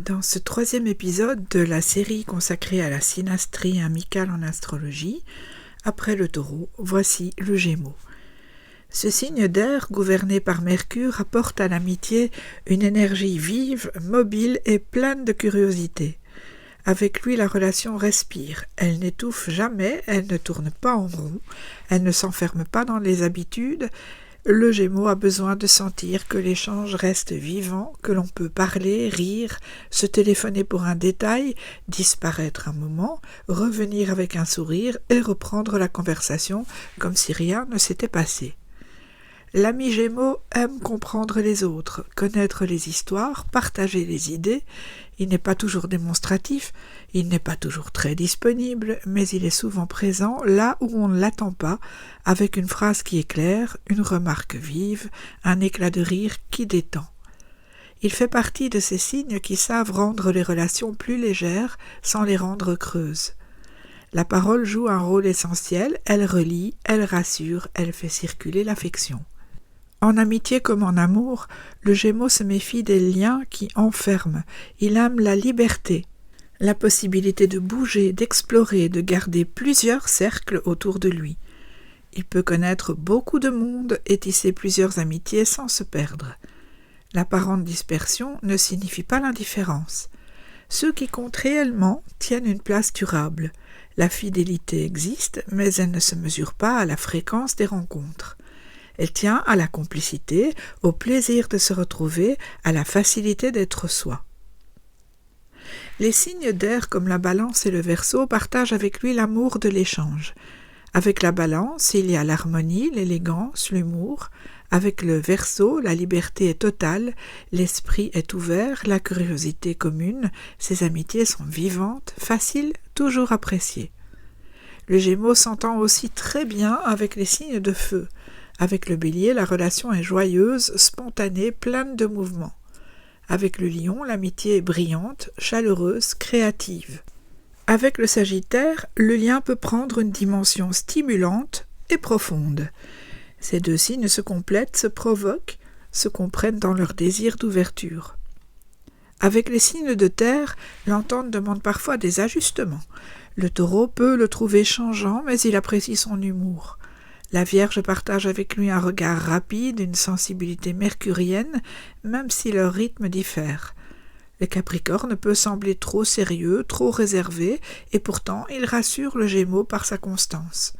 Dans ce troisième épisode de la série consacrée à la synastrie amicale en astrologie, après le Taureau, voici le Gémeaux. Ce signe d'air gouverné par Mercure apporte à l'amitié une énergie vive, mobile et pleine de curiosité. Avec lui, la relation respire, elle n'étouffe jamais, elle ne tourne pas en rond, elle ne s'enferme pas dans les habitudes. Le Gémeaux a besoin de sentir que l'échange reste vivant, que l'on peut parler, rire, se téléphoner pour un détail, disparaître un moment, revenir avec un sourire et reprendre la conversation comme si rien ne s'était passé. L'ami Gémeaux aime comprendre les autres, connaître les histoires, partager les idées. Il n'est pas toujours démonstratif, il n'est pas toujours très disponible, mais il est souvent présent là où on ne l'attend pas, avec une phrase qui éclaire, une remarque vive, un éclat de rire qui détend. Il fait partie de ces signes qui savent rendre les relations plus légères sans les rendre creuses. La parole joue un rôle essentiel, elle relie, elle rassure, elle fait circuler l'affection. En amitié comme en amour, le Gémeaux se méfie des liens qui enferment. Il aime la liberté, la possibilité de bouger, d'explorer, de garder plusieurs cercles autour de lui. Il peut connaître beaucoup de monde et tisser plusieurs amitiés sans se perdre. L'apparente dispersion ne signifie pas l'indifférence. Ceux qui comptent réellement tiennent une place durable. La fidélité existe, mais elle ne se mesure pas à la fréquence des rencontres. Elle tient à la complicité, au plaisir de se retrouver, à la facilité d'être soi. Les signes d'air comme la Balance et le Verseau partagent avec lui l'amour de l'échange. Avec la Balance, il y a l'harmonie, l'élégance, l'humour. Avec le Verseau, la liberté est totale, l'esprit est ouvert, la curiosité commune. Ces amitiés sont vivantes, faciles, toujours appréciées. Le Gémeaux s'entend aussi très bien avec les signes de feu. Avec le Bélier, la relation est joyeuse, spontanée, pleine de mouvements. Avec le Lion, l'amitié est brillante, chaleureuse, créative. Avec le Sagittaire, le lien peut prendre une dimension stimulante et profonde. Ces deux signes se complètent, se provoquent, se comprennent dans leur désir d'ouverture. Avec les signes de terre, l'entente demande parfois des ajustements. Le Taureau peut le trouver changeant, mais il apprécie son humour. La Vierge partage avec lui un regard rapide, une sensibilité mercurienne, même si leur rythme diffère. Le Capricorne peut sembler trop sérieux, trop réservé, et pourtant il rassure le Gémeaux par sa constance.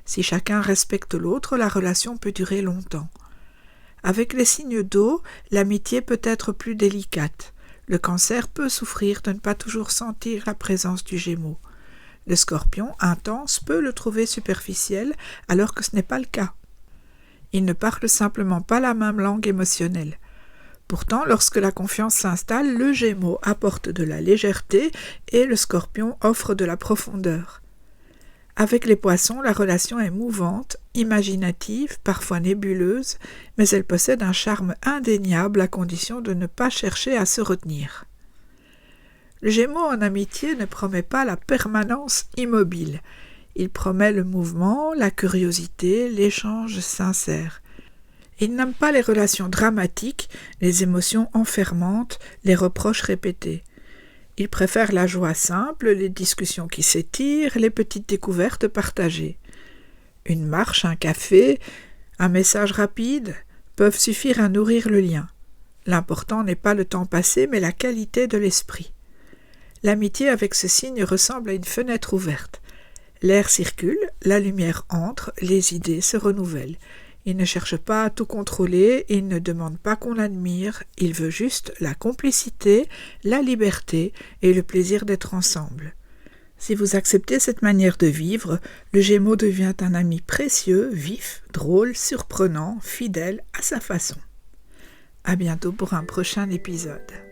Si chacun respecte l'autre, la relation peut durer longtemps. Avec les signes d'eau, l'amitié peut être plus délicate. Le Cancer peut souffrir de ne pas toujours sentir la présence du Gémeaux. Le Scorpion, intense, peut le trouver superficiel, alors que ce n'est pas le cas. Ils ne parlent simplement pas la même langue émotionnelle. Pourtant, lorsque la confiance s'installe, le Gémeaux apporte de la légèreté et le Scorpion offre de la profondeur. Avec les Poissons, la relation est mouvante, imaginative, parfois nébuleuse, mais elle possède un charme indéniable à condition de ne pas chercher à se retenir. Le Gémeaux en amitié ne promet pas la permanence immobile. Il promet le mouvement, la curiosité, l'échange sincère. Il n'aime pas les relations dramatiques, les émotions enfermantes, les reproches répétés. Il préfère la joie simple, les discussions qui s'étirent, les petites découvertes partagées. Une marche, un café, un message rapide peuvent suffire à nourrir le lien. L'important n'est pas le temps passé, mais la qualité de l'esprit. L'amitié avec ce signe ressemble à une fenêtre ouverte. L'air circule, la lumière entre, les idées se renouvellent. Il ne cherche pas à tout contrôler, il ne demande pas qu'on l'admire, il veut juste la complicité, la liberté et le plaisir d'être ensemble. Si vous acceptez cette manière de vivre, le Gémeaux devient un ami précieux, vif, drôle, surprenant, fidèle à sa façon. À bientôt pour un prochain épisode.